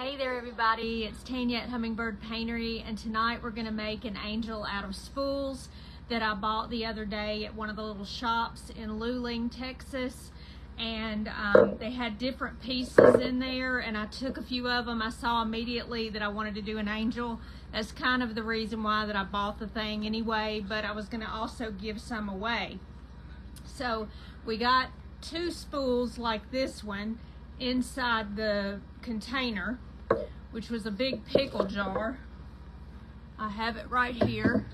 Hey there everybody, it's Tanya at Hummingbird Paintery, and tonight we're going to make an angel out of spools that I bought the other day at one of the little shops in Luling, Texas. And they had different pieces in there, and I took a few of them. I saw immediately that I wanted to do an angel. That's kind of the reason why that I bought the thing anyway, but I was going to also give some away. So we got 2 spools like this one inside the container, which was a big pickle jar. I have it right here,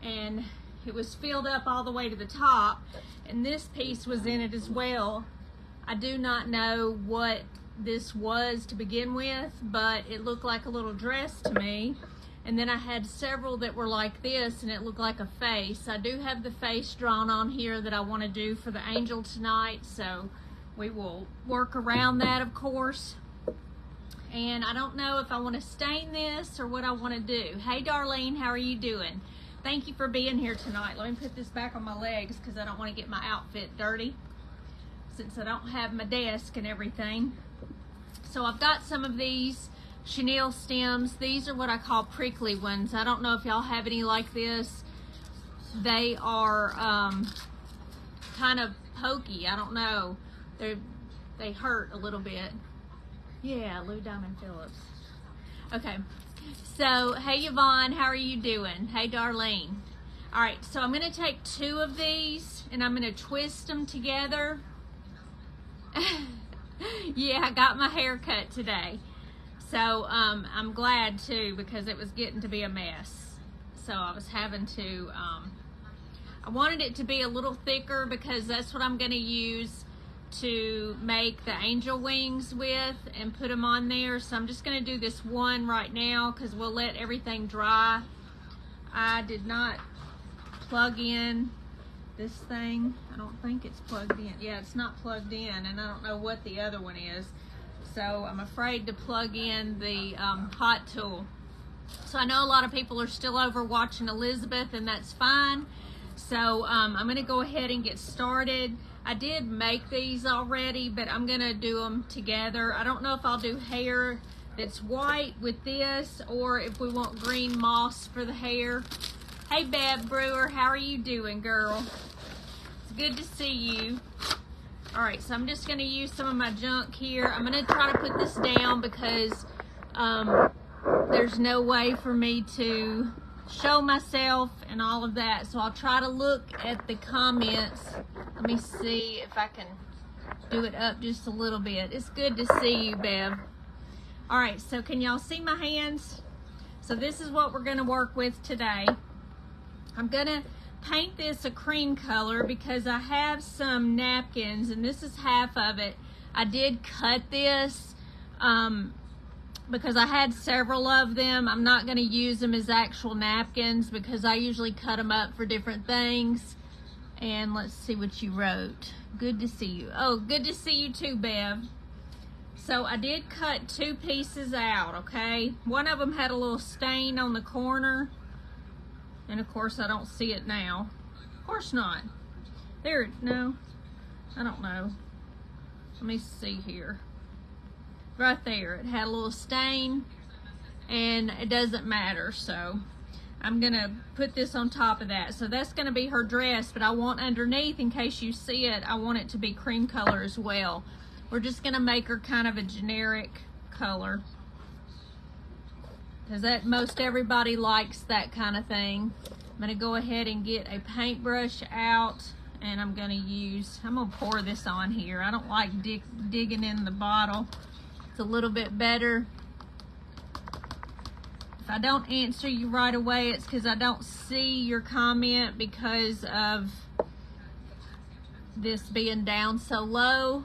and it was filled up all the way to the top, and this piece was in it as well. I do not know what this was to begin with, but it looked like a little dress to me. And then I had several that were like this, and it looked like a face. I do have the face drawn on here that I want to do for the angel tonight, so we will work around that, of course. And I don't know if I want to stain this or what I want to do. Hey Darlene, how are you doing? Thank you for being here tonight. Let me put this back on my legs because I don't want to get my outfit dirty since I don't have my desk and everything. So I've got some of these chenille stems. These are what I call prickly ones. I don't know if y'all have any like this. They are kind of pokey. I don't know. They hurt a little bit. Yeah, Lou Diamond Phillips. Okay, so hey Yvonne, how are you doing? Hey Darlene. All right, so I'm gonna take 2 of these and I'm gonna twist them together. Yeah, I got my hair cut today. So I'm glad too, because it was getting to be a mess. So I was having to, I wanted it to be a little thicker because that's what I'm gonna use to make the angel wings with and put them on there. So I'm just going to do this one right now because we'll let everything dry. I did not plug in this thing. I don't think it's plugged in. Yeah, it's not plugged in, and I don't know what the other one is. So I'm afraid to plug in the hot tool. So I know a lot of people are still over watching Elizabeth, and that's fine. So I'm going to go ahead and get started. I did make these already, but I'm gonna do them together. I don't know if I'll do hair that's white with this or if we want green moss for the hair. Hey Bev Brewer, how are you doing, girl? It's good to see you. All right, so I'm just gonna use some of my junk here. I'm gonna try to put this down because there's no way for me to show myself and all of that, so I'll try to look at the comments. Let me see if I can do it up just a little bit. It's good to see you, Bev. All right, so can y'all see my hands? So this is what we're gonna work with today. I'm gonna paint this a cream color because I have some napkins, and this is half of it. I did cut this because I had several of them. I'm not going to use them as actual napkins because I usually cut them up for different things. And let's see what you wrote. Good to see you. Oh, good to see you too, Bev. So I did cut 2 pieces out, okay? One of them had a little stain on the corner. And of course I don't see it now. Of course not. There, no, I don't know. Let me see here. Right there, it had a little stain, and it doesn't matter, so I'm gonna put this on top of that. So that's gonna be her dress, but I want underneath, in case you see it, I want it to be cream color as well. We're just gonna make her kind of a generic color because that most everybody likes that kind of thing. I'm gonna go ahead and get a paintbrush out, and I'm gonna pour this on here. I don't like digging in the bottle. It's a little bit better. If I don't answer you right away, it's because I don't see your comment because of this being down so low.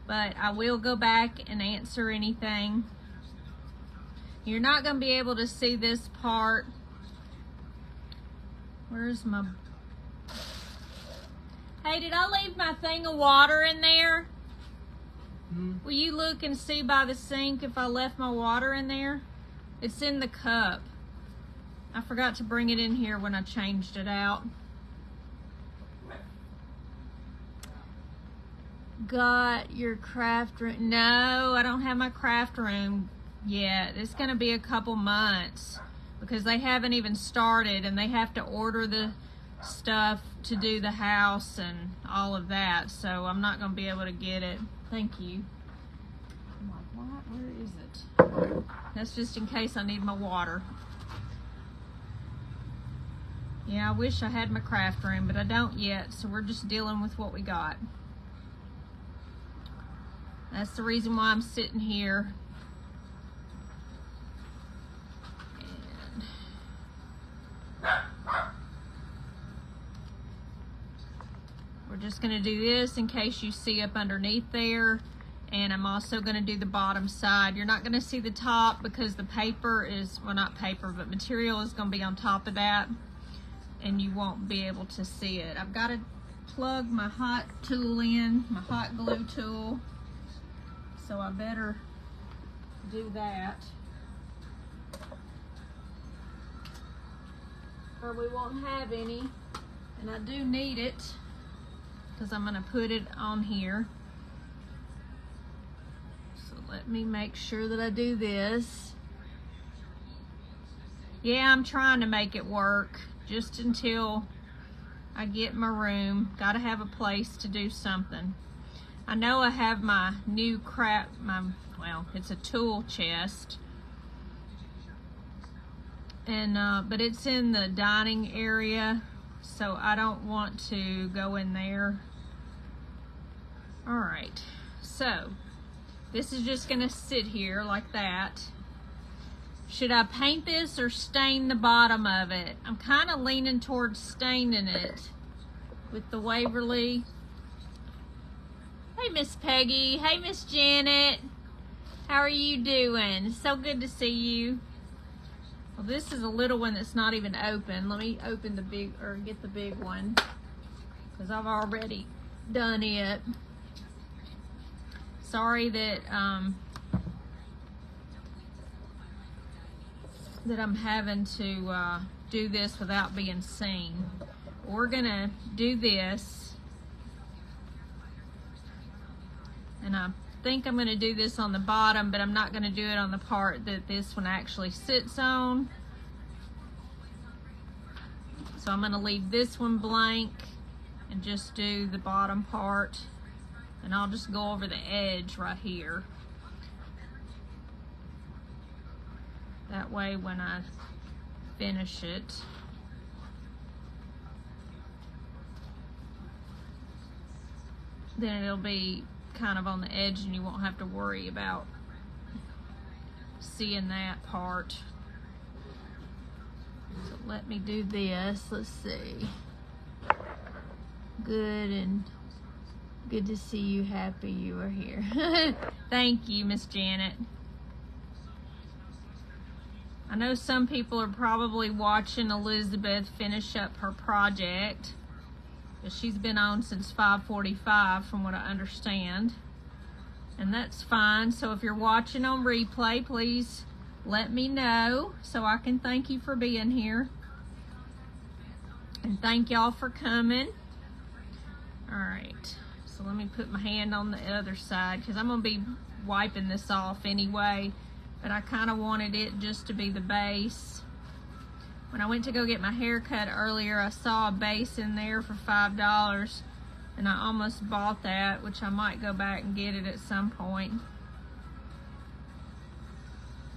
But I will go back and answer anything. You're not going to be able to see this part. Where's my... Hey, did I leave my thing of water in there? Will you look and see by the sink if I left my water in there? It's in the cup. I forgot to bring it in here when I changed it out. got your craft room. No, I don't have my craft room yet. It's gonna be a couple months because they haven't even started and they have to order the stuff to do the house and all of that. So I'm not gonna be able to get it. Thank you. I'm like, what? Where is it? That's just in case I need my water. Yeah, I wish I had my craft room, but I don't yet, so we're just dealing with what we got. That's the reason why I'm sitting here. And we're just gonna do this in case you see up underneath there. And I'm also gonna do the bottom side. You're not gonna see the top because the paper is, well, not paper, but material is gonna be on top of that, and you won't be able to see it. I've got to plug my hot tool in, my hot glue tool, so I better do that, or we won't have any. And I do need it because I'm going to put it on here. So let me make sure that I do this. Yeah, I'm trying to make it work just until I get my room. Gotta have a place to do something. I know I have my new well, it's a tool chest, and but it's in the dining area, so I don't want to go in there. All right, so this is just gonna sit here like that. Should I paint this or stain the bottom of it? I'm kind of leaning towards staining it with the Waverly. Hey, Miss Peggy. Hey, Miss Janet. How are you doing? So good to see you. Well, this is a little one that's not even open. Let me open the big, or get the big one, because I've already done it. Sorry that that I'm having to do this without being seen. We're gonna do this, and I think I'm gonna do this on the bottom, but I'm not gonna do it on the part that this one actually sits on. So I'm gonna leave this one blank and just do the bottom part, and I'll just go over the edge right here. That way when I finish it, then it'll be kind of on the edge and you won't have to worry about seeing that part. So let me do this. Let's see. Good, and good to see you. Happy you are here. Thank you, Miss Janet. I know some people are probably watching Elizabeth finish up her project, but she's been on since 5:45 from what I understand, and that's fine. So if you're watching on replay, please let me know so I can thank you for being here, and thank y'all for coming. All right, so let me put my hand on the other side because I'm gonna be wiping this off anyway, but I kind of wanted it just to be the base. When I went to go get my hair cut earlier, I saw a base in there for $5, and I almost bought that, which I might go back and get it at some point,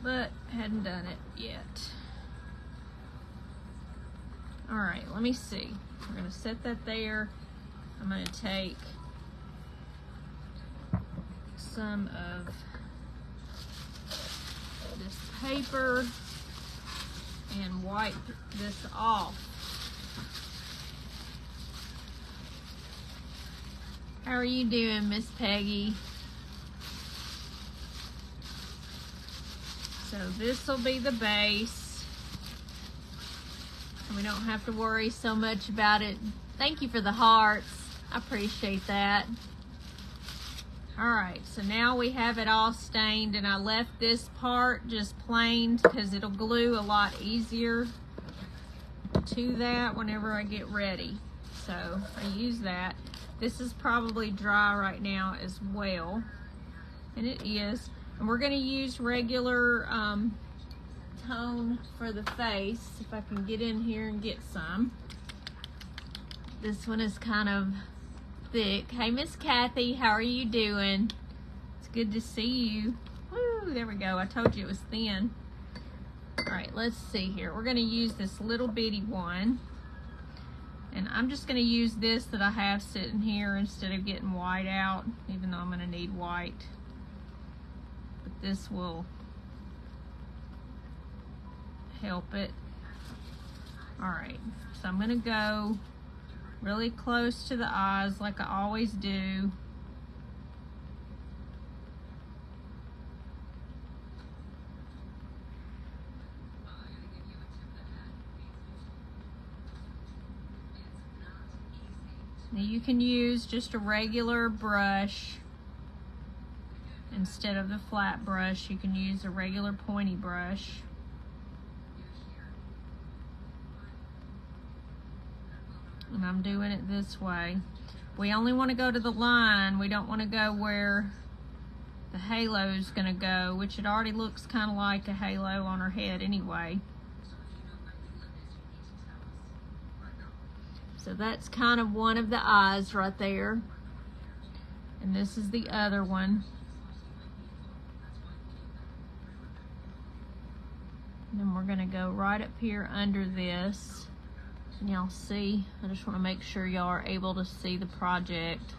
but hadn't done it yet. All right, let me see. We're gonna set that there. I'm gonna take some of this paper and wipe this off. How are you doing, Miss Peggy? So this will be the base, and we don't have to worry so much about it. Thank you for the hearts. I appreciate that. All right, so now we have it all stained, and I left this part just plain because it'll glue a lot easier to that whenever I get ready. So I use that. This is probably dry right now as well, and it is. And we're going to use regular tone for the face, if I can get in here and get some. This one is kind of thick. Hey, Miss Kathy, how are you doing? It's good to see you. Woo, there we go. I told you it was thin. All right, let's see here. We're going to use this little bitty one. And I'm just going to use this that I have sitting here instead of getting white out, even though I'm going to need white. But this will help it. All right, so I'm going to go really close to the eyes like I always do. Now you can use just a regular brush instead of the flat brush. You can use a regular pointy brush. And I'm doing it this way. We only want to go to the line. We don't want to go where the halo's gonna go, which it already looks kind of like a halo on her head anyway. So that's kind of one of the eyes right there. And this is the other one. And then we're gonna go right up here under this. And y'all see, I just wanna make sure y'all are able to see the project.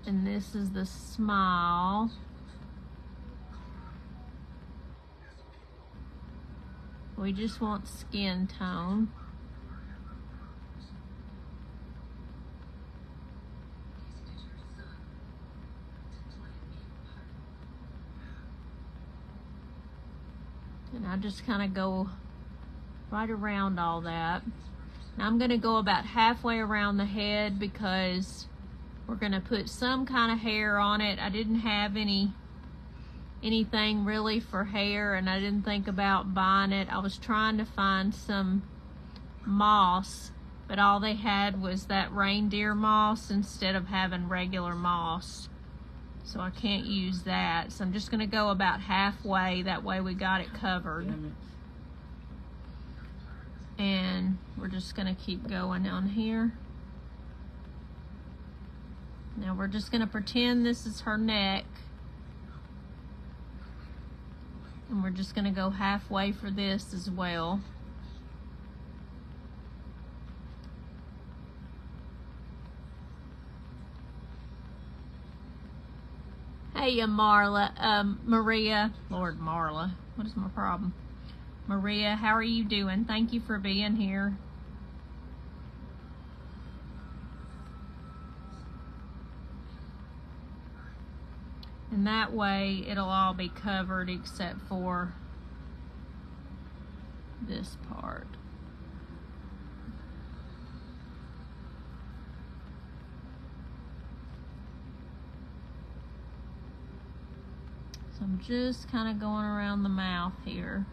And this is the smile. We just want skin tone. And I just kind of go right around all that. Now I'm going to go about halfway around the head because we're going to put some kind of hair on it. I didn't have anything really for hair, and I didn't think about buying it. I was trying to find some moss, but all they had was that reindeer moss instead of having regular moss. So I can't use that. So I'm just gonna go about halfway, that way we got it covered. And we're just gonna keep going on here. Now we're just gonna pretend this is her neck. And we're just gonna go halfway for this as well. Hey, Maria, Lord Marla, what is my problem? Maria, how are you doing? Thank you for being here. And that way it'll all be covered except for this part. So I'm just kind of going around the mouth here.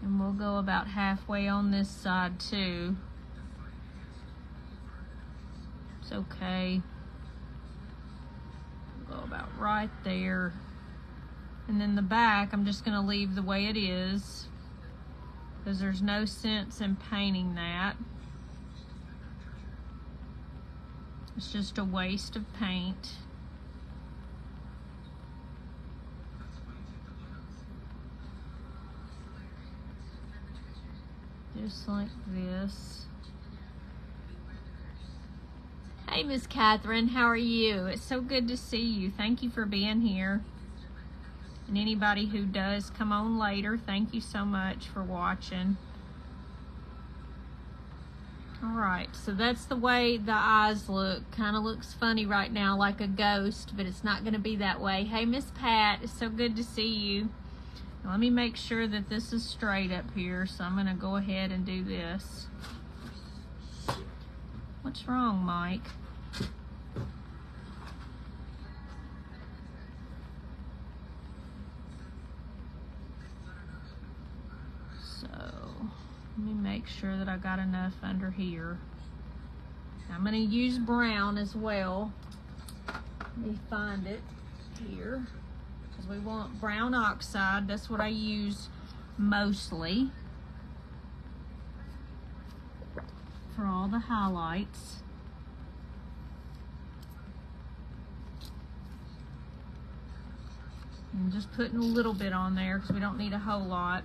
And we'll go about halfway on this side too. It's okay. We'll go about right there. And then the back, I'm just gonna leave the way it is because there's no sense in painting that. It's just a waste of paint. Just like this. Hey, Miss Catherine, how are you? It's so good to see you. Thank you for being here. And anybody who does come on later, thank you so much for watching. All right, so that's the way the eyes look. Kind of looks funny right now, like a ghost, but it's not gonna be that way. Hey, Miss Pat, it's so good to see you. Now, let me make sure that this is straight up here, so I'm gonna go ahead and do this. What's wrong, Mike? make sure that I got enough under here. I'm going to use brown as well. Let me find it here, because we want brown oxide. That's what I use mostly for all the highlights. I'm just putting a little bit on there because we don't need a whole lot.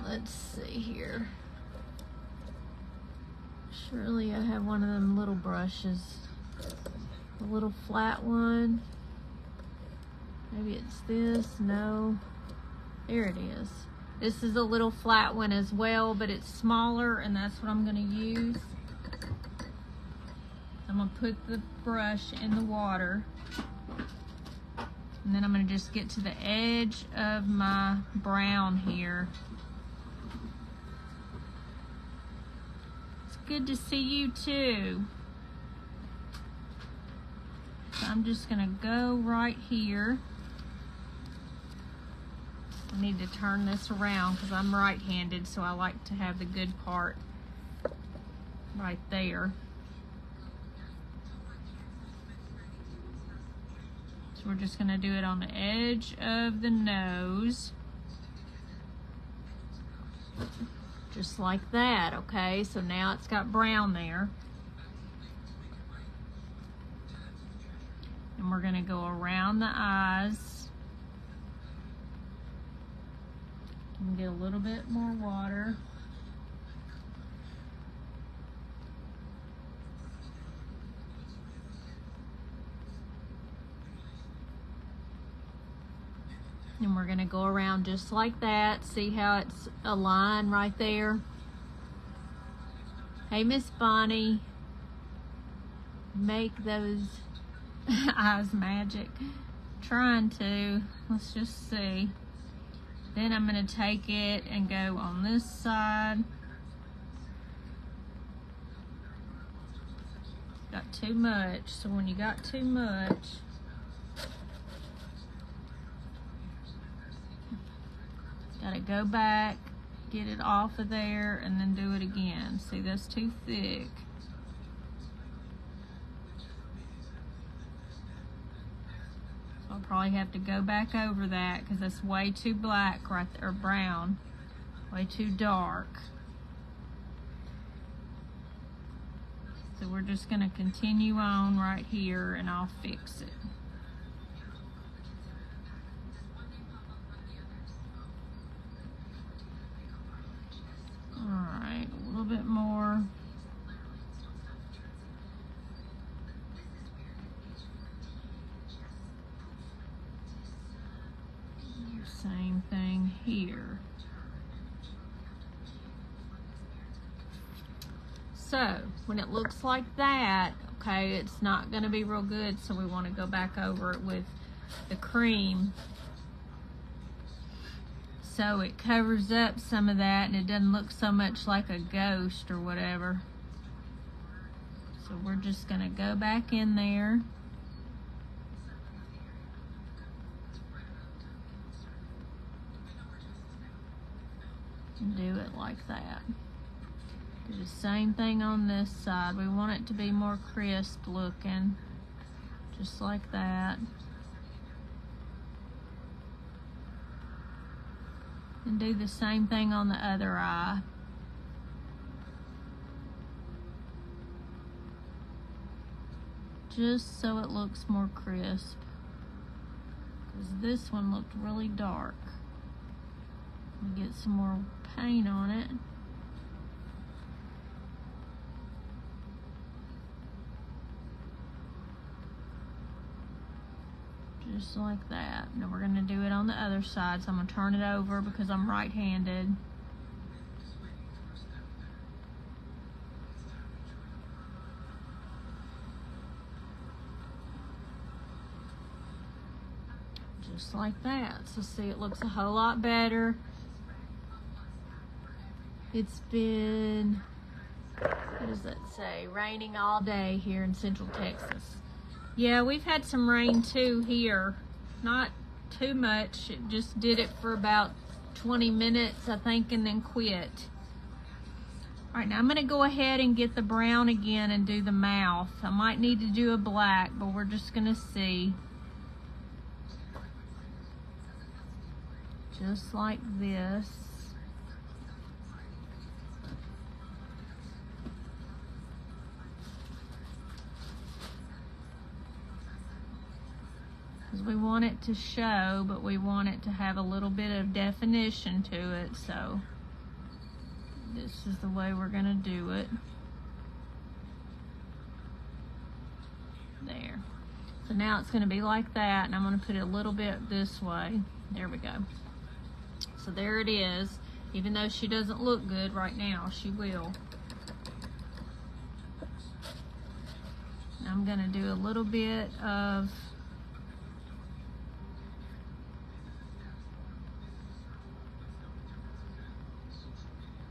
Let's see here. Surely I have one of them little brushes. A little flat one. Maybe it's this. No. There it is. This is a little flat one as well, but it's smaller, and that's what I'm going to use. I'm going to put the brush in the water. And then I'm going to just get to the edge of my brown here. It's good to see you too. So I'm just going to go right here. I need to turn this around because I'm right-handed, so I like to have the good part right there. We're just going to do it on the edge of the nose. Just like that, okay? So now it's got brown there. And we're going to go around the eyes. And get a little bit more water. And we're going to go around just like that. See how it's a line right there? Hey, Miss Bonnie. Make those eyes magic. Trying to. Let's just see. Then I'm going to take it and go on this side. Got too much. So when you got too much, gotta go back, get it off of there, and then do it again. See, that's too thick. So I'll probably have to go back over that because that's way too black right there, or brown, way too dark. So we're just gonna continue on right here and I'll fix it. Alright, a little bit more. Same thing here. So, when it looks like that, okay, it's not going to be real good, so we want to go back over it with the cream. So it covers up some of that and it doesn't look so much like a ghost or whatever. So we're just going to go back in there. And do it like that. Do the same thing on this side. We want it to be more crisp looking. Just like that. And do the same thing on the other eye. Just so it looks more crisp. Because this one looked really dark. Get some more paint on it. Just like that. Now we're going to do it on the other side, so I'm going to turn it over because I'm right-handed. Just like that. So see, it looks a whole lot better. It's been, what does that say? Raining all day here in Central Texas. Yeah, we've had some rain too here. Not too much. It just did it for about 20 minutes, I think, and then quit. All right, now I'm gonna go ahead and get the brown again and do the mouth. I might need to do a black, but we're just gonna see. Just like this. Because we want it to show, but we want it to have a little bit of definition to it, so this is the way we're gonna do it. There. So now it's gonna be like that, and I'm gonna put it a little bit this way. There we go. So there it is. Even though she doesn't look good right now, she will. I'm gonna do a little bit of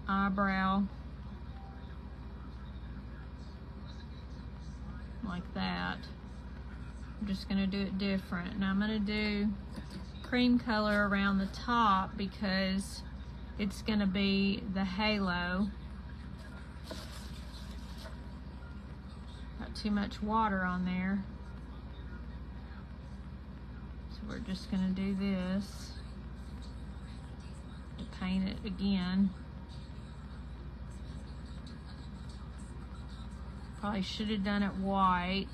eyebrow, like that. I'm just gonna do it different, and I'm gonna do cream color around the top because it's gonna be the halo. Got too much water on there, so we're just gonna do this to paint it again. Probably should have done it white,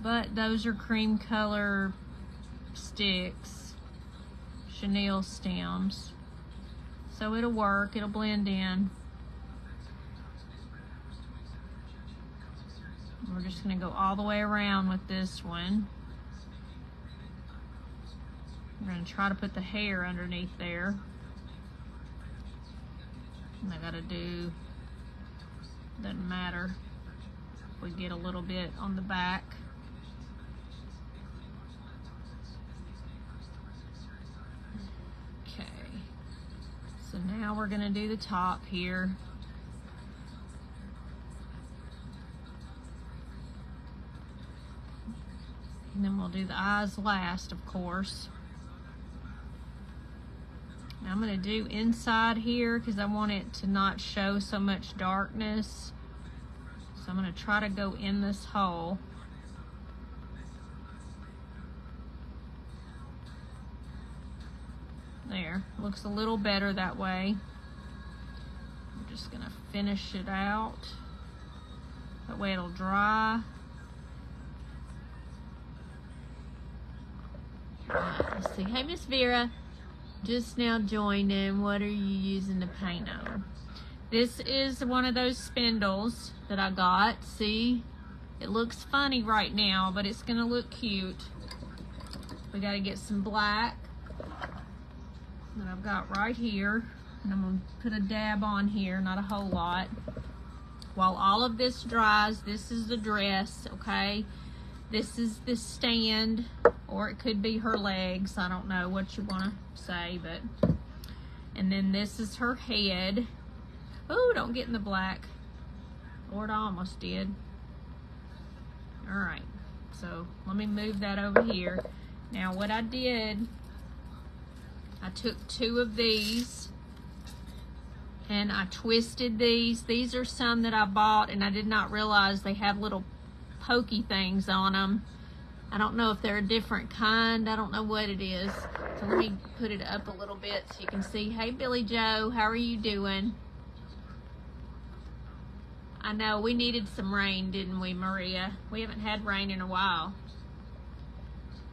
but those are cream color sticks, chenille stems, so it'll work, it'll blend in. We're just gonna go all the way around with this one. We're gonna try to put the hair underneath there. And I gotta do, doesn't matter. We get a little bit on the back. Okay, so now we're gonna do the top here. And then we'll do the eyes last, of course. Now I'm gonna do inside here because I want it to not show so much darkness. So I'm gonna try to go in this hole. There, looks a little better that way. I'm just gonna finish it out. That way it'll dry. Let's see, hey Miss Vera, just now joined in. What are you using to paint on? This is one of those spindles that I got. See, it looks funny right now, but it's gonna look cute. We gotta get some black that I've got right here, and I'm gonna put a dab on here, not a whole lot. While all of this dries, this is the dress, okay? This is the stand, or it could be her legs. I don't know what you wanna say, but, and then this is her head. Oh, don't get in the black. Lord, I almost did. All right, so let me move that over here. Now what I did, I took 2 of these and I twisted these. These are some that I bought and I did not realize they have little pokey things on them. I don't know if they're a different kind. I don't know what it is. So let me put it up a little bit so you can see. Hey, Billy Joe, how are you doing? I know, we needed some rain, didn't we, Maria? We haven't had rain in a while.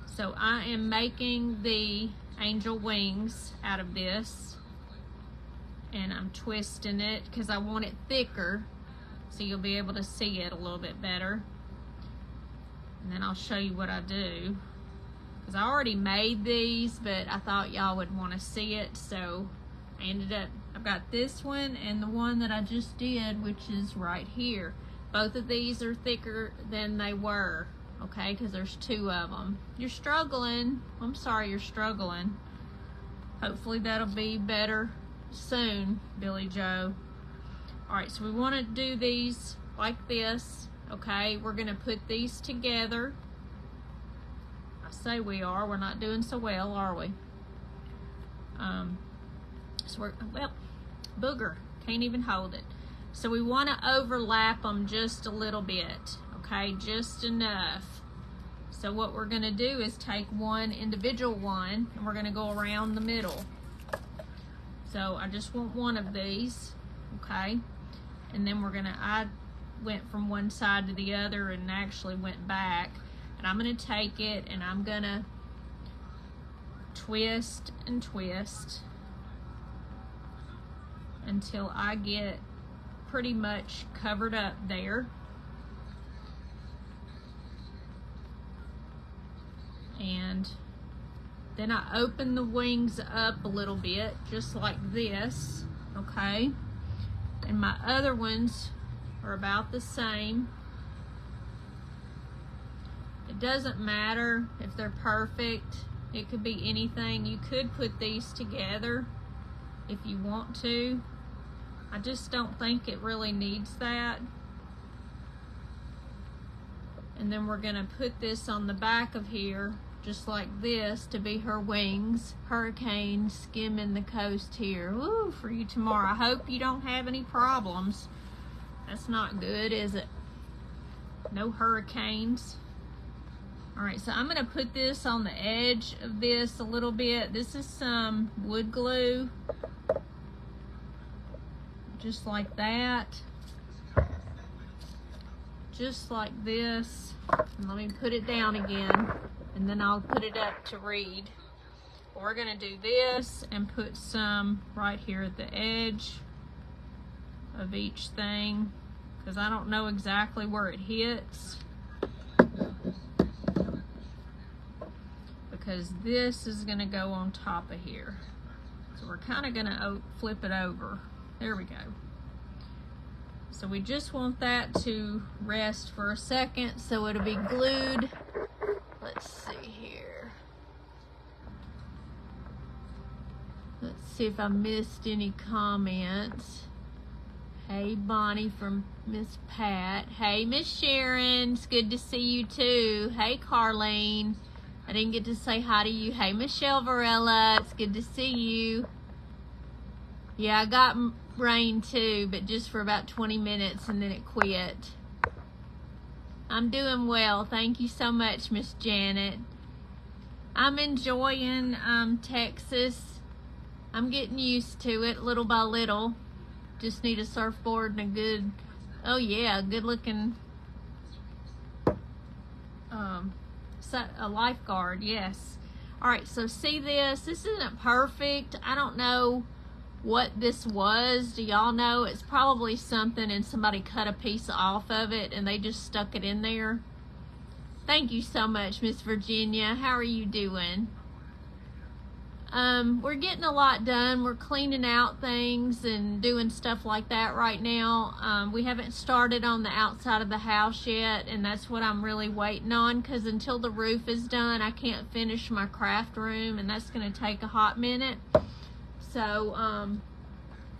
So I am making the angel wings out of this. And I'm twisting it because I want it thicker so you'll be able to see it a little bit better. And then I'll show you what I do. Because I already made these, but I thought y'all would want to see it, so I ended up, I've got this one and the one that I just did, which is right here. Both of these are thicker than they were, okay, because there's 2 of them. You're struggling. I'm sorry you're struggling. Hopefully that'll be better soon, Billy Joe. All right, so we want to do these like this, okay? We're going to put these together. I say we are. We're not doing so well, are we? So we're, well, booger, can't even hold it. So we want to overlap them just a little bit, okay, just enough. So what we're going to do is take one individual one and we're going to go around the middle. So I just want one of these, okay, and then we're going to, I went from one side to the other and actually went back, and I'm going to take it and I'm going to twist and twist until I get pretty much covered up there. And then I open the wings up a little bit, just like this, okay? And my other ones are about the same. It doesn't matter if they're perfect. It could be anything. You could put these together if you want to. I just don't think it really needs that. And then we're gonna put this on the back of here, just like this, to be her wings. Hurricane skimming the coast here. Woo, for you tomorrow. I hope you don't have any problems. That's not good, is it? No hurricanes. All right, so I'm gonna put this on the edge of this a little bit. This is some wood glue. Just like that. Just like this. And let me put it down again, and then I'll put it up to read. We're gonna do this and put some right here at the edge of each thing, because I don't know exactly where it hits. Because this is gonna go on top of here. So we're kind of gonna flip it over. There we go. So we just want that to rest for a second so it'll be glued. Let's see here. Let's see if I missed any comments. Hey, Bonnie from Miss Pat. Hey, Miss Sharon, it's good to see you too. Hey, Carlene. I didn't get to say hi to you. Hey, Michelle Varela, it's good to see you. Yeah, I got rain too, but just for about 20 minutes and then it quit. I'm doing well. Thank you so much, Miss Janet. I'm enjoying Texas. I'm getting used to it little by little. Just need a surfboard and a good, oh yeah, good looking a lifeguard, yes. All right, so see this? This isn't perfect. I don't know what this was. Do y'all know? It's probably something and somebody cut a piece off of it and they just stuck it in there. Thank you so much, Miss Virginia. How are you doing? We're getting a lot done. We're cleaning out things and doing stuff like that right now. We haven't started on the outside of the house yet, and that's what I'm really waiting on, because until the roof is done, I can't finish my craft room, and that's going to take a hot minute. So,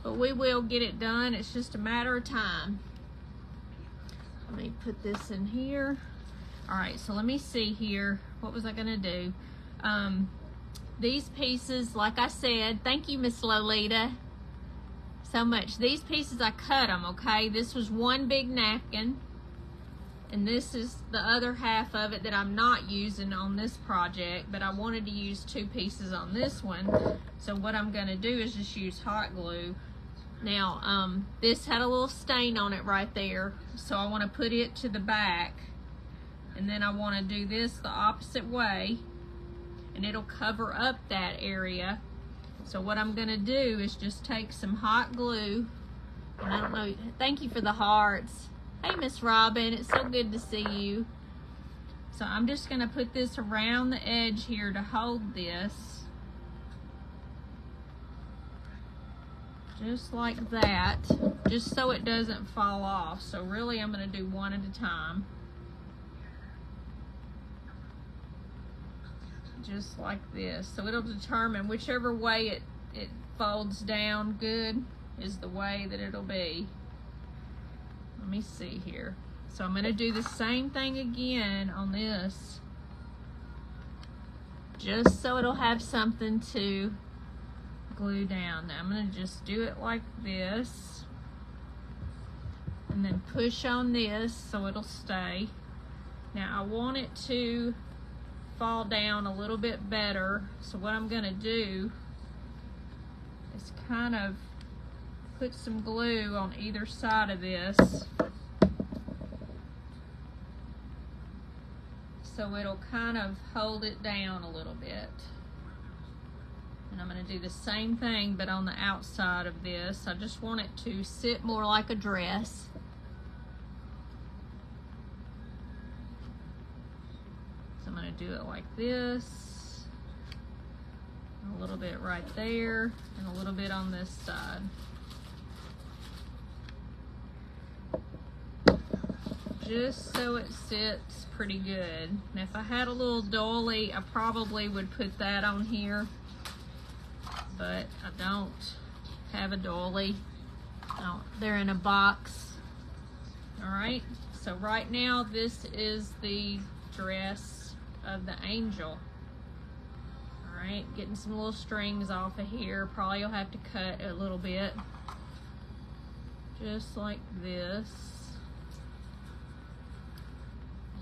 but we will get it done. It's just a matter of time. Let me put this in here. All right, so let me see here. What was I going to do? These pieces, like I said, thank you, Miss Lolita, so much. These pieces, I cut them, okay? This was one big napkin, and this is the other half of it that I'm not using on this project, but I wanted to use 2 pieces on this one. So what I'm gonna do is just use hot glue. Now, this had a little stain on it right there, so I wanna put it to the back, and then I wanna do this the opposite way, and it'll cover up that area. So what I'm gonna do is just take some hot glue, and I don't know, thank you for the hearts. Hey, Miss Robin, it's so good to see you. So I'm just gonna put this around the edge here to hold this. Just like that, just so it doesn't fall off. So really I'm gonna do one at a time. Just like this. So it'll determine whichever way it folds down good is the way that it'll be. Let me see here. So I'm going to do the same thing again on this, just so it'll have something to, glue down. Now I'm gonna just do it like this and then push on this so it'll stay. Now I want it to fall down a little bit better, so what I'm gonna do is kind of put some glue on either side of this so it'll kind of hold it down a little bit. And I'm going to do the same thing but on the outside of this. I just want it to sit more like a dress. So I'm going to do it like this, a little bit right there, and a little bit on this side. Just so it sits pretty good. And if I had a little doily, I probably would put that on here, but I don't have a doily. Oh, they're in a box. All right, so right now this is the dress of the angel. All right, getting some little strings off of here. Probably you'll have to cut a little bit, just like this.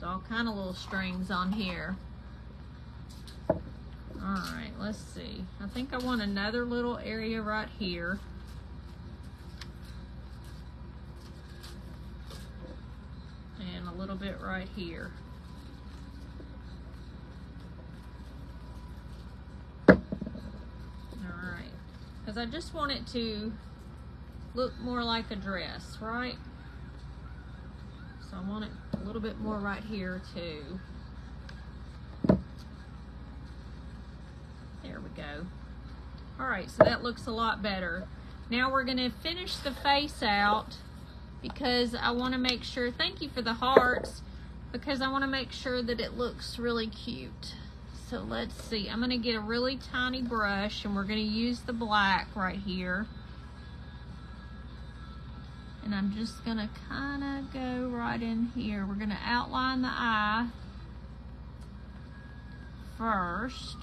There's all kind of little strings on here. All right, let's see. I think I want another little area right here. And a little bit right here. All right, because I just want it to look more like a dress, right? So I want it a little bit more right here too. There we go. All right, so that looks a lot better. Now we're gonna finish the face out because I wanna make sure, thank you for the hearts, because I wanna make sure that it looks really cute. So let's see, I'm gonna get a really tiny brush and we're gonna use the black right here. And I'm just gonna kinda go right in here. We're gonna outline the eye first.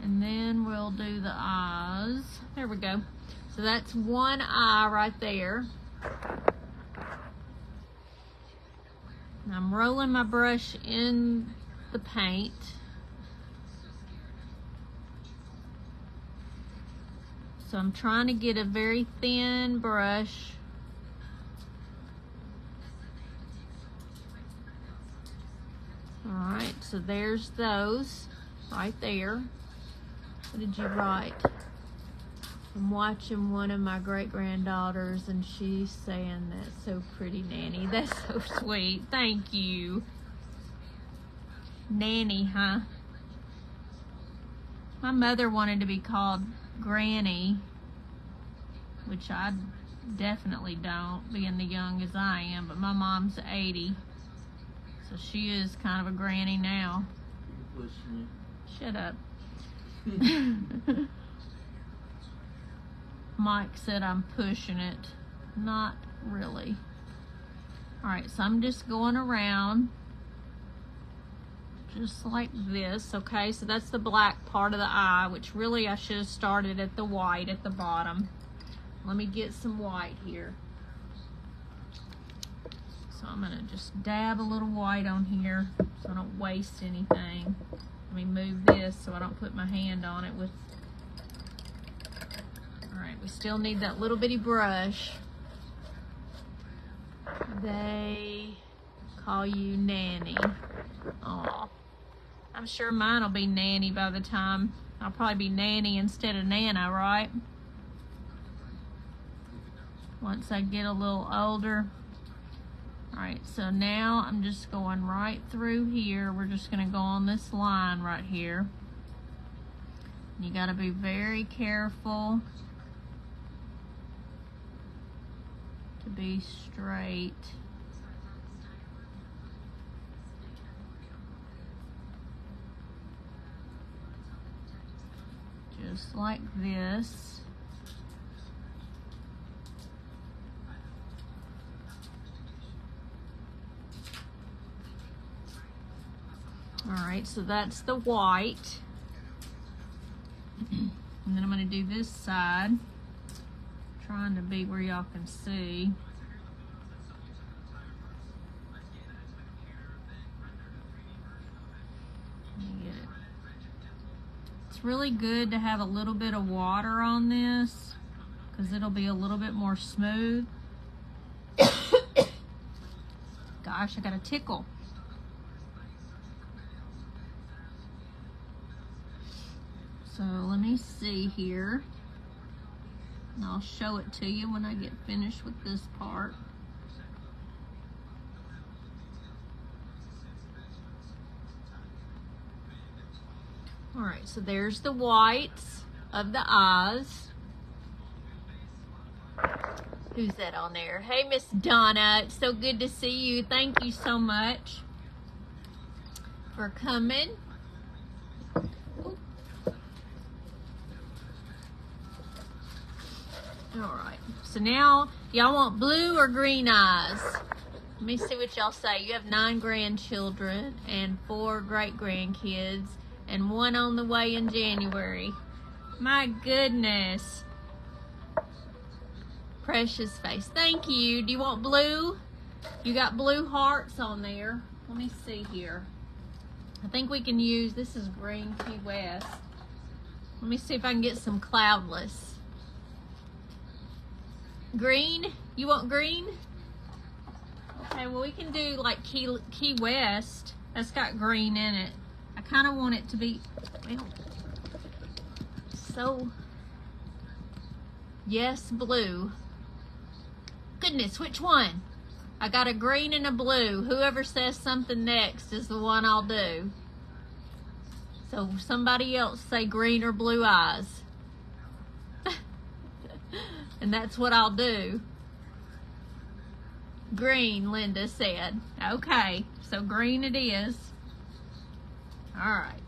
And then we'll do the eyes. There we go. So that's one eye right there. And I'm rolling my brush in the paint. So I'm trying to get a very thin brush. All right, so there's those right there. What did you write? I'm watching one of my great-granddaughters and she's saying, "That's so pretty, Nanny." That's so sweet. Thank you. Nanny, huh? My mother wanted to be called Granny, which I definitely don't, being the young as I am, but my mom's 80, so she is kind of a granny now. Shut up. Mike said I'm pushing it. Not really. Alright, so I'm just going around just like this. Okay, so that's the black part of the eye, which really I should have started at the white at the bottom. Let me get some white here. So I'm gonna just dab a little white on here so I don't waste anything. Let me move this so I don't put my hand on it with... Alright, we still need that little bitty brush. They call you Nanny. Aw. I'm sure mine will be Nanny by the time. I'll probably be Nanny instead of Nana, right? Once I get a little older. Alright, so now I'm just going right through here. We're just going to go on this line right here. You got to be very careful to be straight. Just like this. All right, so that's the white. And then I'm going to do this side, trying to be where y'all can see. It's really good to have a little bit of water on this because it'll be a little bit more smooth. Gosh, I got a tickle. So let me see here. And I'll show it to you when I get finished with this part. All right, so there's the whites of the eyes. Who's that on there? Hey, Miss Donna, it's so good to see you. Thank you so much for coming. All right, so now y'all want blue or green eyes? Let me see what y'all say. You have 9 grandchildren and 4 great-grandkids and 1 on the way in January. My goodness. Precious face. Thank you. Do you want blue? You got blue hearts on there. Let me see here. I think we can use, this is green Key West. Let me see if I can get some cloudless. Green? You want green? Okay, well we can do like Key West. That's got green in it. I kind of want it to be, well, so, yes, blue. Goodness, which one? I got a green and a blue. Whoever says something next is the one I'll do. So somebody else say green or blue eyes. And that's what I'll do. Green, Linda said. Okay, so green it is. All right.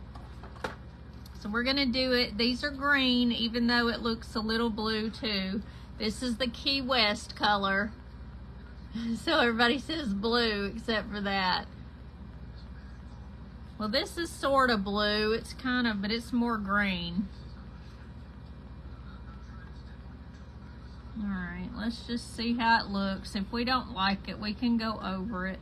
So we're gonna do it. These are green, even though it looks a little blue too. This is the Key West color. So everybody says blue except for that. Well, this is sort of blue. It's kind of, but it's more green. All right, let's just see how it looks. If we don't like it, we can go over it.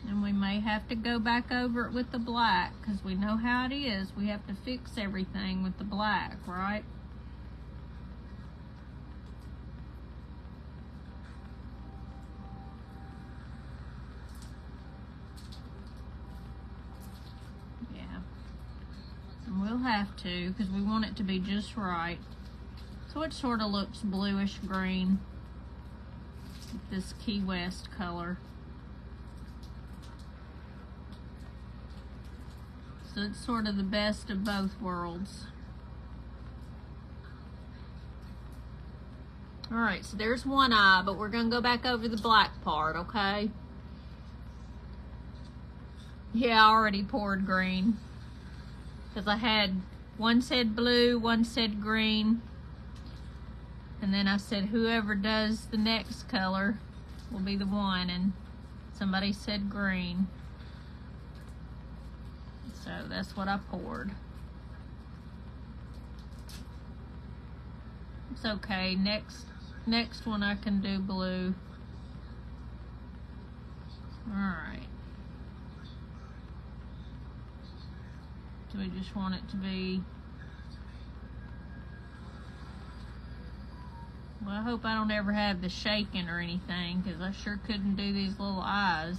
And we may have to go back over it with the black because we know how it is. We have to fix everything with the black, right? Yeah. And we'll have to because we want it to be just right. So it sort of looks bluish green with this Key West color. So it's sort of the best of both worlds. All right, so there's one eye, but we're gonna go back over the black part, okay? Yeah, I already poured green because I had, one said blue, one said green, and then I said whoever does the next color will be the one, and somebody said green. So that's what I poured. It's okay. Next one I can do blue. All right. Do we just want it to be? Well, I hope I don't ever have the shaking or anything because I sure couldn't do these little eyes.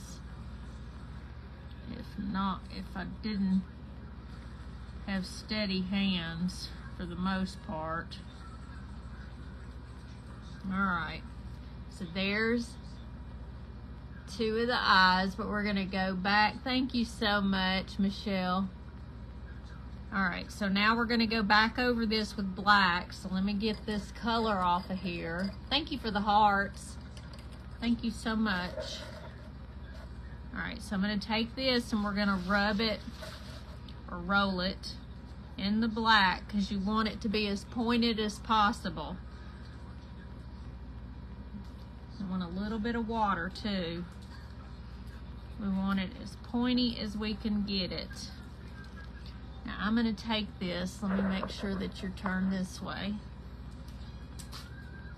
If I didn't have steady hands for the most part. All right, so there's 2 of the eyes, but we're gonna go back. Thank you so much, Michelle. All right, so now we're gonna go back over this with black. So let me get this color off of here. Thank you for the hearts. Thank you so much. All right, so I'm gonna take this and we're gonna rub it or roll it in the black because you want it to be as pointed as possible. little bit of water too. We want it as pointy as we can get it. Now I'm going to take this. Let me make sure that you're turned this way.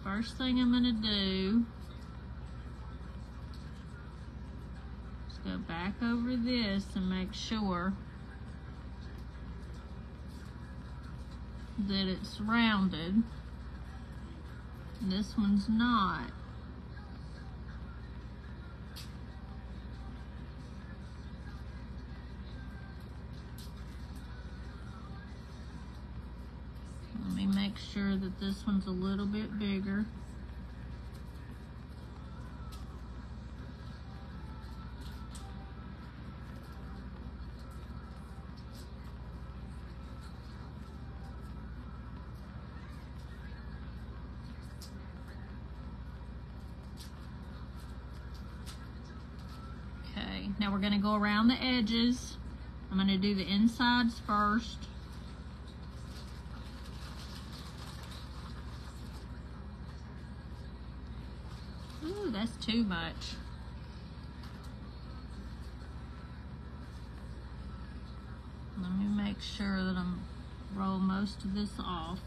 First thing I'm going to do is go back over this and make sure that it's rounded. This one's not. Let me make sure that this one's a little bit bigger. Okay, now we're going to go around the edges. I'm going to do the insides first. Ooh, that's too much. Let me make sure that I'm roll most of this off.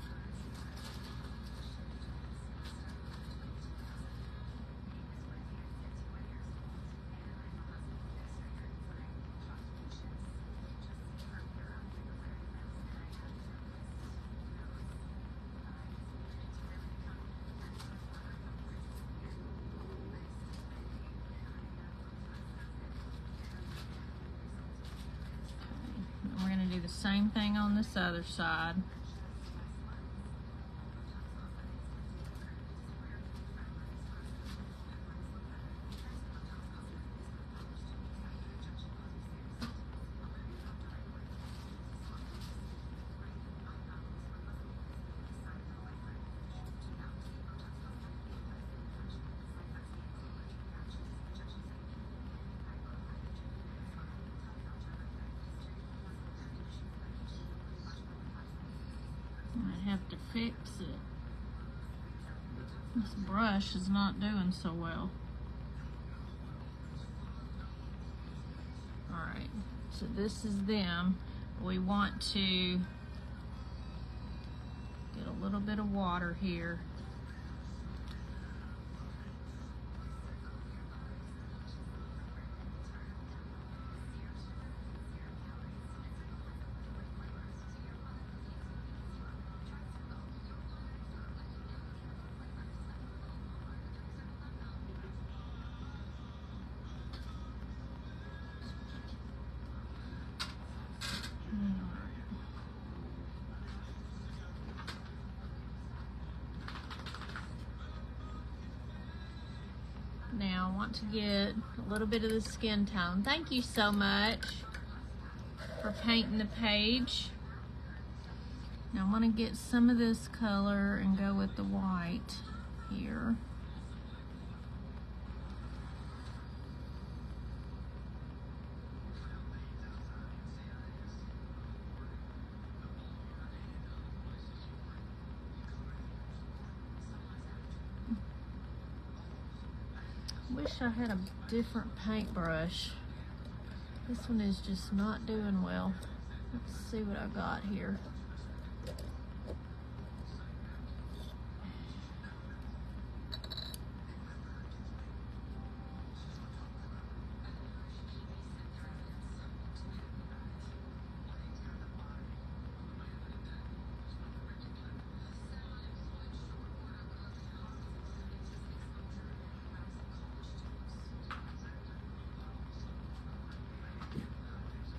We're going to do the same thing on this other side. I have to fix it. This brush is not doing so well. Alright, so this is them. We want to get a little bit of water here. Now I want to get a little bit of the skin tone. Thank you so much for painting the page. Now I want to get some of this color and go with the white here. Wish I had a different paintbrush. This one is just not doing well. Let's see what I got here.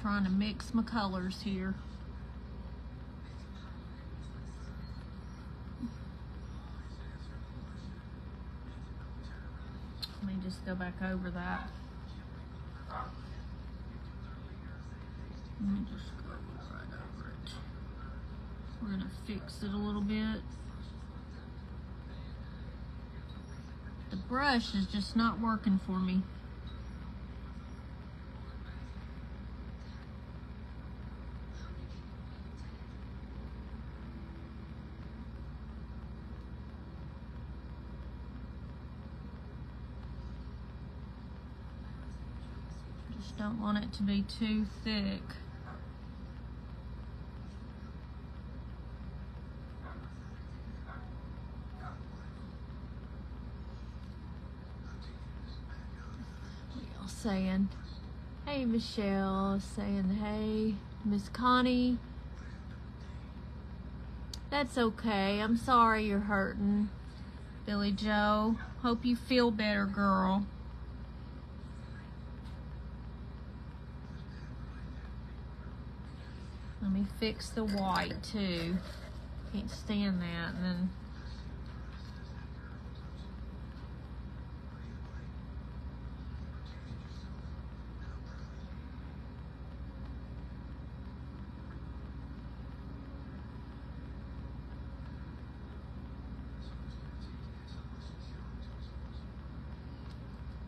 Trying to mix my colors here. Let me just go back over that. Let me just go right over it. We're gonna fix it a little bit. The brush is just not working for me. Just don't want it to be too thick. Saying, hey Michelle, saying, hey Miss Connie. That's okay. I'm sorry you're hurting. Billy Joe, hope you feel better, girl. Let me fix the white too. Can't stand that. And then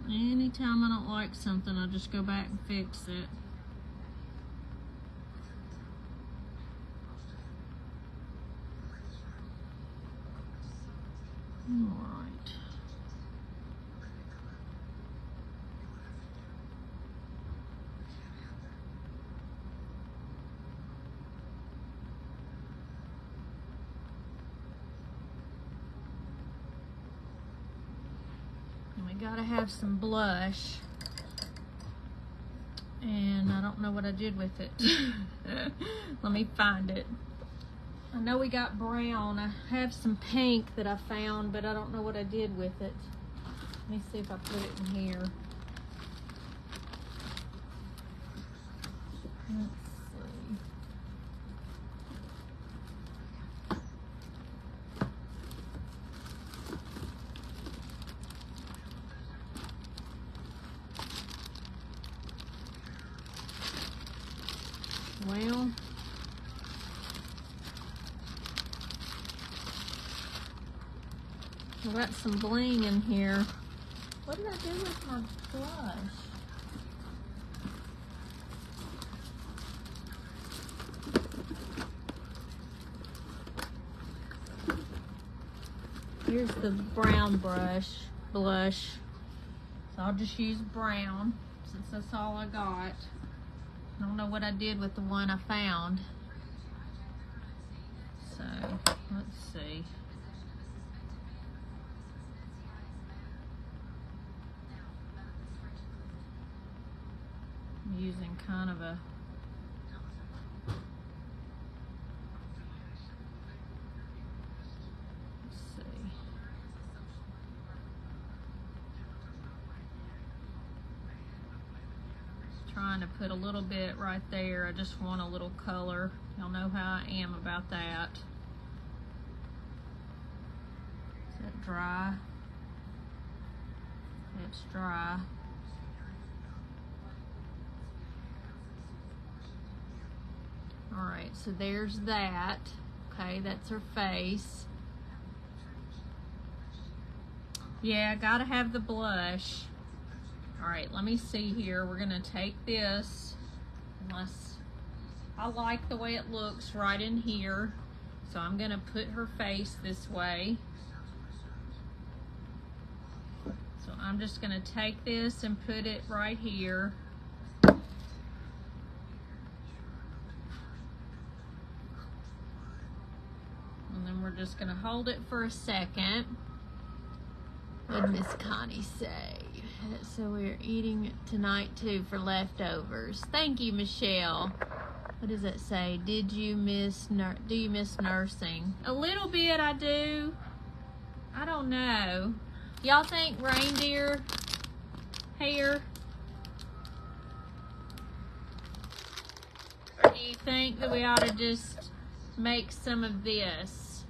anytime I don't like something, I just go back and fix it. Alright. We gotta have some blush, and I don't know what I did with it. Let me find it. I know we got brown. I have some pink that I found, but I don't know what I did with it. Let me see if I put it in here. Let's see. Well, I got some bling in here. What did I do with my blush? Here's the brown blush. So I'll just use brown since that's all I got. I don't know what I did with the one I found. So, let's see. I'm using kind of a trying to put a little bit right there. I just want a little color. Y'all know how I am about that. Is that dry? It's dry. Alright, so there's that. Okay, that's her face. Yeah, I gotta have the blush. Alright, let me see here. We're gonna take this, unless I like the way it looks right in here. So I'm gonna put her face this way. So I'm just gonna take this and put it right here. And then we're just gonna hold it for a second. What did Miss Connie say? So we're eating tonight too for leftovers. Thank you, Michelle. What does it say? Do you miss nursing? A little bit, I do. I don't know. Y'all think reindeer hair? Or do you think that we ought to just make some of this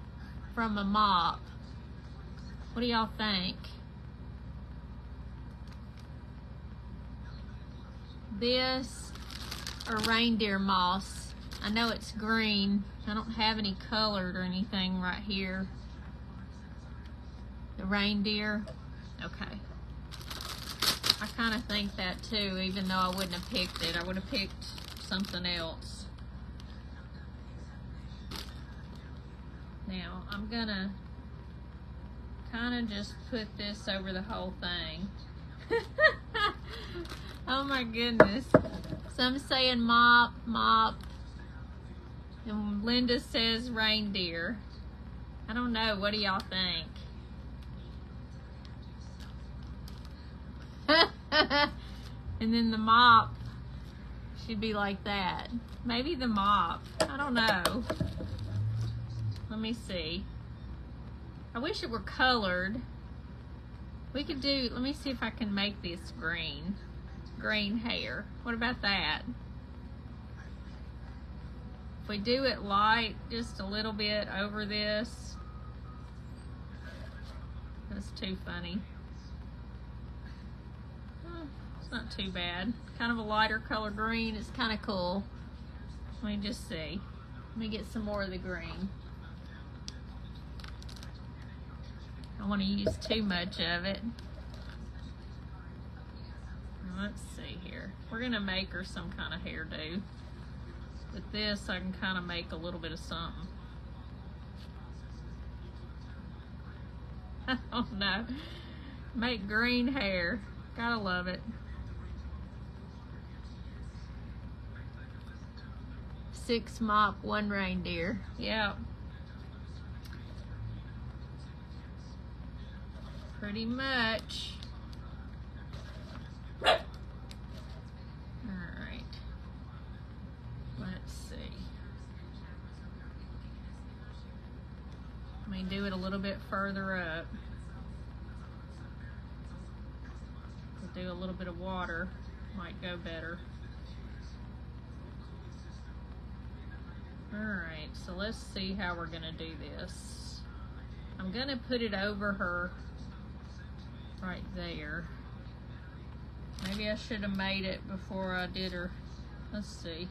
from a mop? What do y'all think? This or reindeer moss? I know it's green. I don't have any colored or anything right here. The reindeer? Okay. I kind of think that too, even though I wouldn't have picked it. I would have picked something else. Now, I'm gonna kind of just put this over the whole thing. Oh my goodness. Some saying mop, mop. And Linda says reindeer. I don't know. What do y'all think? And then the mop should be like that. Maybe the mop. I don't know. Let me see. I wish it were colored. We could do, let me see if I can make this green. Green hair. What about that? If we do it light, just a little bit over this. That's too funny. It's not too bad. Kind of a lighter color green. It's kind of cool. Let me just see. Let me get some more of the green. I don't want to use too much of it. Let's see here. We're going to make her some kind of hairdo. With this, I can kind of make a little bit of something. I don't know. Make green hair. Gotta love it. 6 mop, 1 reindeer. Yeah. Pretty much. Alright. Let's see. Let me do it a little bit further up. We'll do a little bit of water. Might go better. Alright, so let's see how we're gonna do this. I'm gonna put it over her right there. Maybe I should have made it before I did her. Let's see.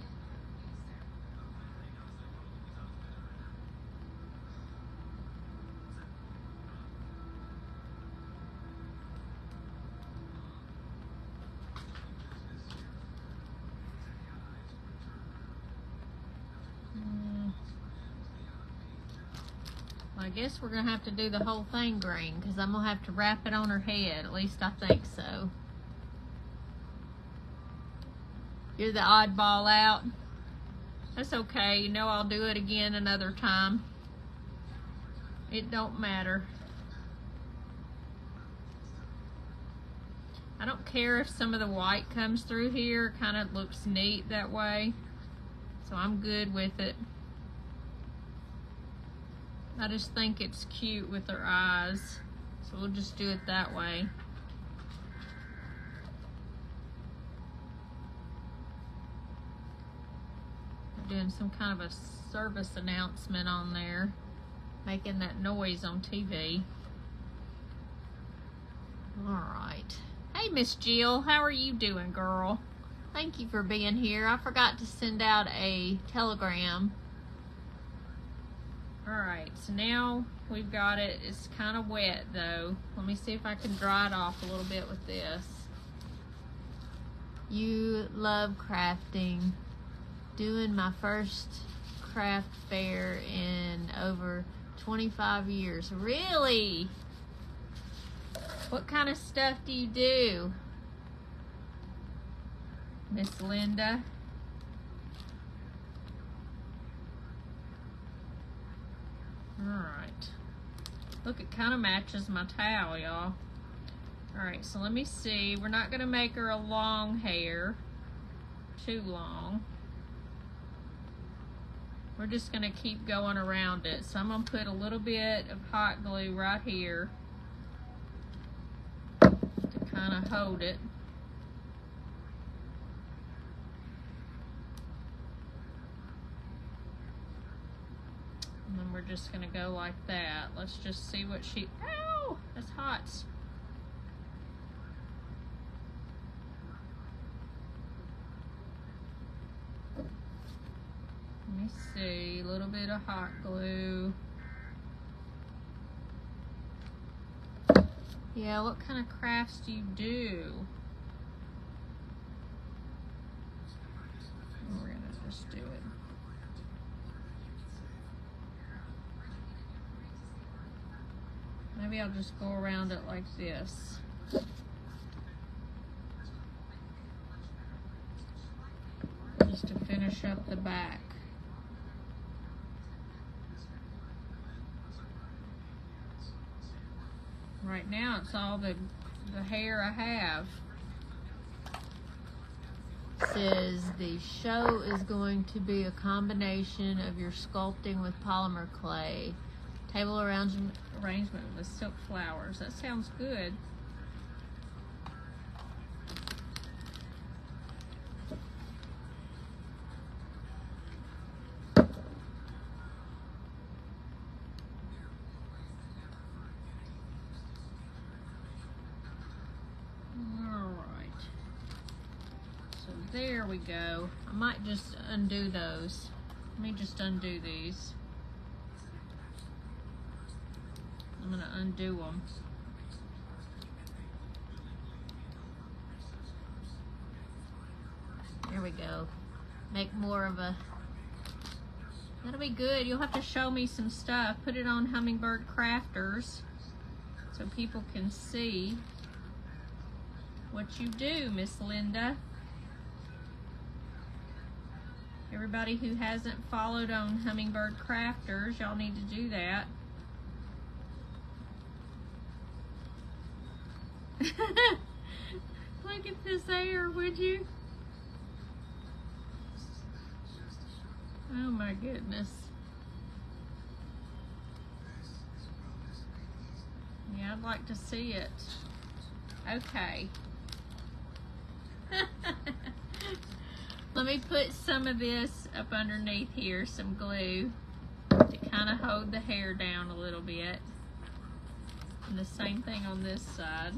I guess we're gonna have to do the whole thing green because I'm gonna have to wrap it on her head. At least I think so. You're the oddball out. That's okay. You know I'll do it again another time. It don't matter. I don't care if some of the white comes through here. It kind of looks neat that way. So I'm good with it. I just think it's cute with her eyes. So we'll just do it that way. We're doing some kind of a service announcement on there. Making that noise on TV. Alright. Hey Miss Jill, how are you doing, girl? Thank you for being here. I forgot to send out a telegram. Alright, so now we've got it. It's kind of wet though. Let me see if I can dry it off a little bit with this. You love crafting. Doing my first craft fair in over 25 years. Really? What kind of stuff do you do, Miss Linda? Alright. Look, it kind of matches my towel, y'all. Alright, so let me see. We're not going to make her a long hair. Too long. We're just going to keep going around it. So I'm going to put a little bit of hot glue right here to kind of hold it. And then we're just going to go like that. Let's just see what she... Ow! That's hot. Let me see, a little bit of hot glue. Yeah, what kind of crafts do you do? We're gonna just do it. Maybe I'll just go around it like this. finish up the back. Right now it's all the hair I have. It says the show is going to be a combination of your sculpting with polymer clay, table arrangement with silk flowers. That sounds good. There we go. I might just undo those. Let me just undo these. I'm going to undo them. There we go. Make more of a... That'll be good. You'll have to show me some stuff. Put it on Hummingbird Crafters so people can see what you do, Miss Linda. Everybody who hasn't followed on Hummingbird Crafters, y'all need to do that. Look at this hair, would you? Oh my goodness. Yeah, I'd like to see it. Okay. Let me put some of this up underneath here, some glue, to kind of hold the hair down a little bit. And the same thing on this side.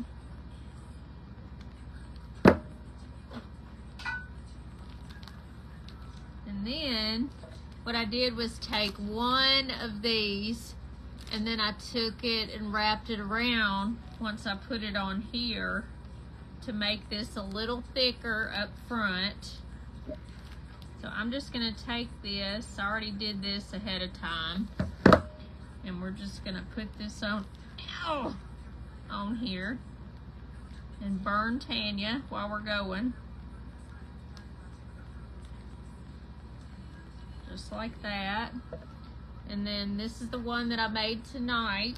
And then what I did was take one of these and then I took it and wrapped it around once I put it on here to make this a little thicker up front. So I'm just gonna take this, I already did this ahead of time, and we're just gonna put this on, on here and burn Tanya while we're going. Just like that. And then this is the one that I made tonight.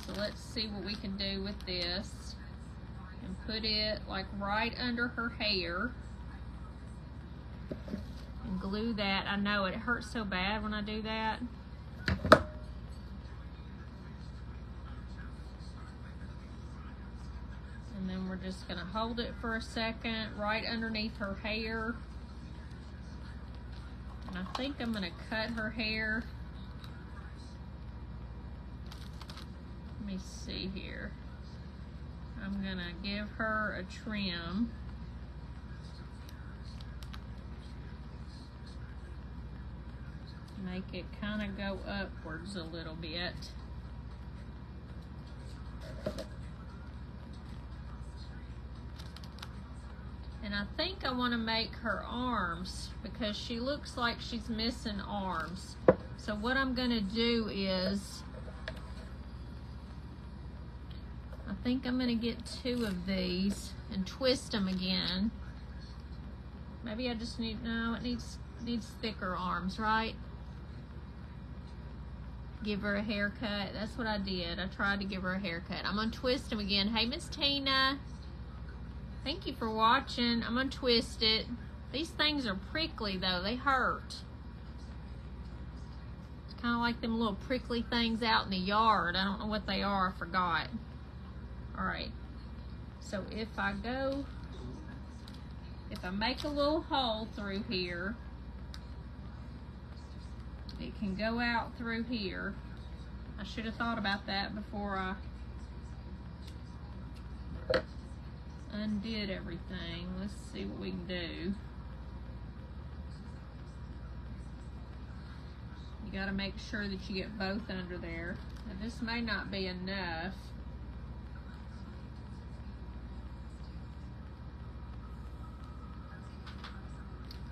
So let's see what we can do with this. And put it like right under her hair. And glue that. I know it hurts so bad when I do that. And then we're just gonna hold it for a second right underneath her hair. And I think I'm gonna cut her hair. Let me see here. I'm gonna give her a trim. Make it kind of go upwards a little bit. And I think I want to make her arms because she looks like she's missing arms. So what I'm going to do is, I think I'm going to get 2 of these and twist them again. Maybe I just need, no, it needs thicker arms, right? Give her a haircut. That's what I did. I tried to give her a haircut. I'm gonna twist them again. Hey, Miss Tina. Thank you for watching. I'm gonna twist it. These things are prickly though. They hurt. It's kind of like them little prickly things out in the yard. I don't know what they are. I forgot. All right. So if I make a little hole through here, it can go out through here. I should have thought about that before I undid everything. Let's see what we can do. You got to make sure that you get both under there. Now this may not be enough.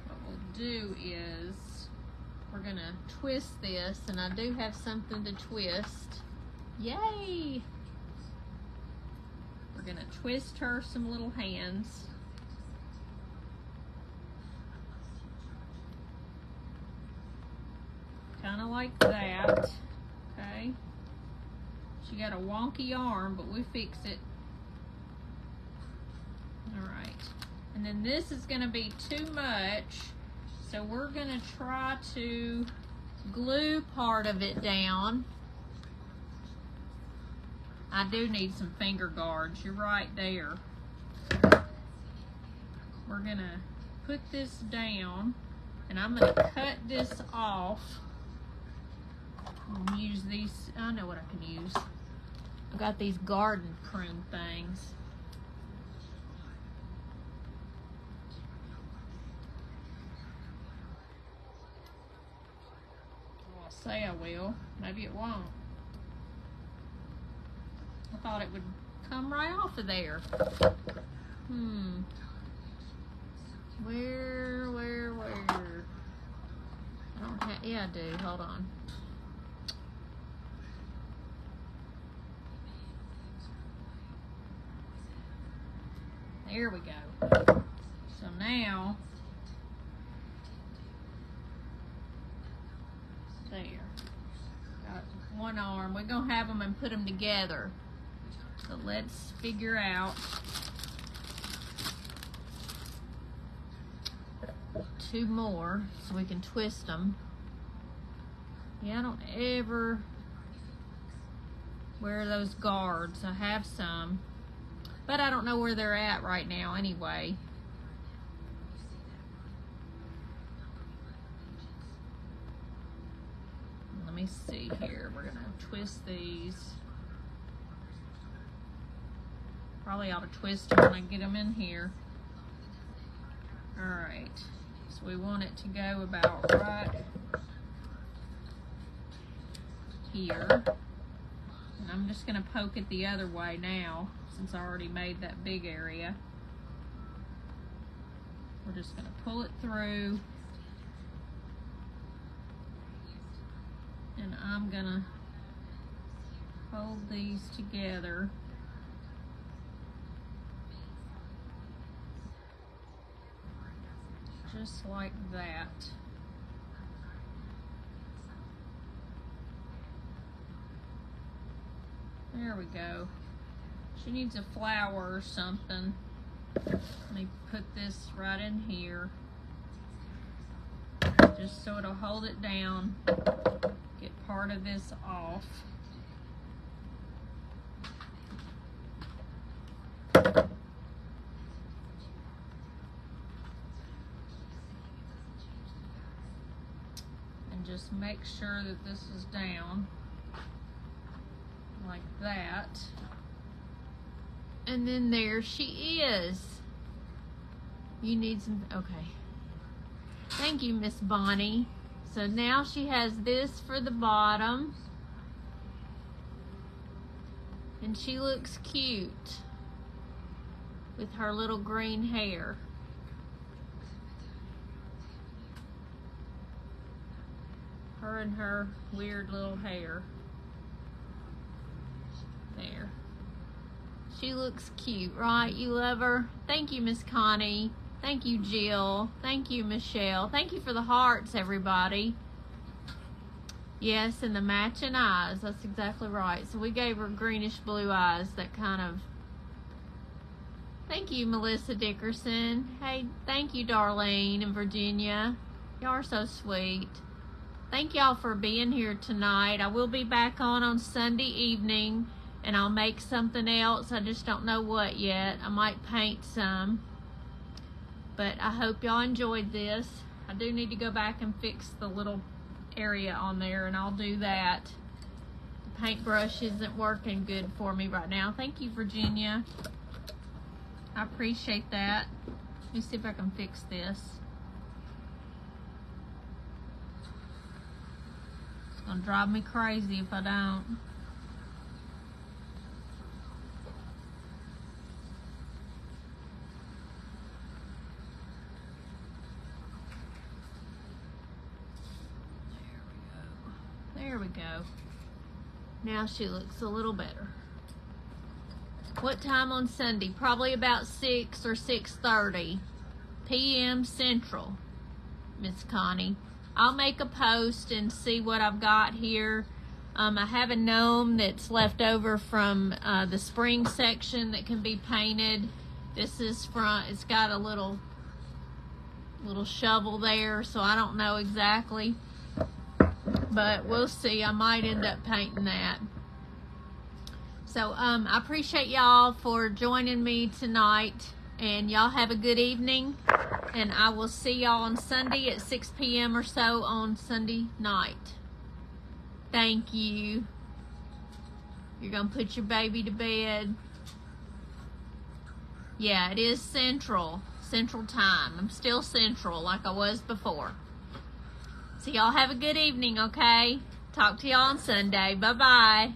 What we'll do is we're gonna twist this, and I do have something to twist. Yay! We're gonna twist her some little hands. kind of like that. Okay. She got a wonky arm, but we fix it. All right. And then this is going to be too much, so we're going to try to glue part of it down. I do need some finger guards. You're right there. We're going to put this down, and I'm going to cut this off and use these. I know what I can use. I've got these garden prune things. I'll say I will. Maybe it won't. I thought it would come right off of there. Where? I don't have, yeah, I do. Hold on. There we go. So now, there. Got one arm. We're going to have them and put them together. So let's figure out two more so we can twist them. Yeah, I don't ever wear those guards. I have some, but I don't know where they're at right now anyway. Let me see here. We're gonna twist these. Probably ought to twist them when I get them in here. All right, so we want it to go about right here. And I'm just gonna poke it the other way now, since I already made that big area. We're just gonna pull it through. And I'm gonna hold these together. Just like that. There we go. She needs a flower or something. Let me put this right in here. Just so it'll hold it down. Get part of this off. And just make sure that this is down like that. And then there she is. You need some, okay. Thank you, Miss Bonnie. So now she has this for the bottom. And she looks cute with her little green hair. Her and her weird little hair. There. She looks cute, right? You love her? Thank you, Miss Connie. Thank you, Jill. Thank you, Michelle. Thank you for the hearts, everybody. Yes, and the matching eyes. That's exactly right. So we gave her greenish blue eyes, that kind of... Thank you, Melissa Dickerson. Hey, thank you, Darlene and Virginia. Y'all are so sweet. Thank y'all for being here tonight. I will be back on Sunday evening, and I'll make something else. I just don't know what yet. I might paint some. But I hope y'all enjoyed this. I do need to go back and fix the little area on there, and I'll do that. The paintbrush isn't working good for me right now. Thank you, Virginia. I appreciate that. Let me see if I can fix this. It's gonna drive me crazy if I don't. There we go. Now she looks a little better. What time on Sunday? Probably about 6 or 6:30 p.m. Central, Miss Connie. I'll make a post and see what I've got here. I have a gnome that's left over from the spring section that can be painted. This is from, it's got a little shovel there, so I don't know exactly, but we'll see. I might end up painting that. So I appreciate y'all for joining me tonight, and y'all have a good evening, and I will see y'all on Sunday at 6 p.m. or so on Sunday night. Thank you. You're gonna put your baby to bed. Yeah, it is Central Time. I'm still Central like I was before. So y'all have a good evening, okay? Talk to y'all on Sunday. Bye-bye.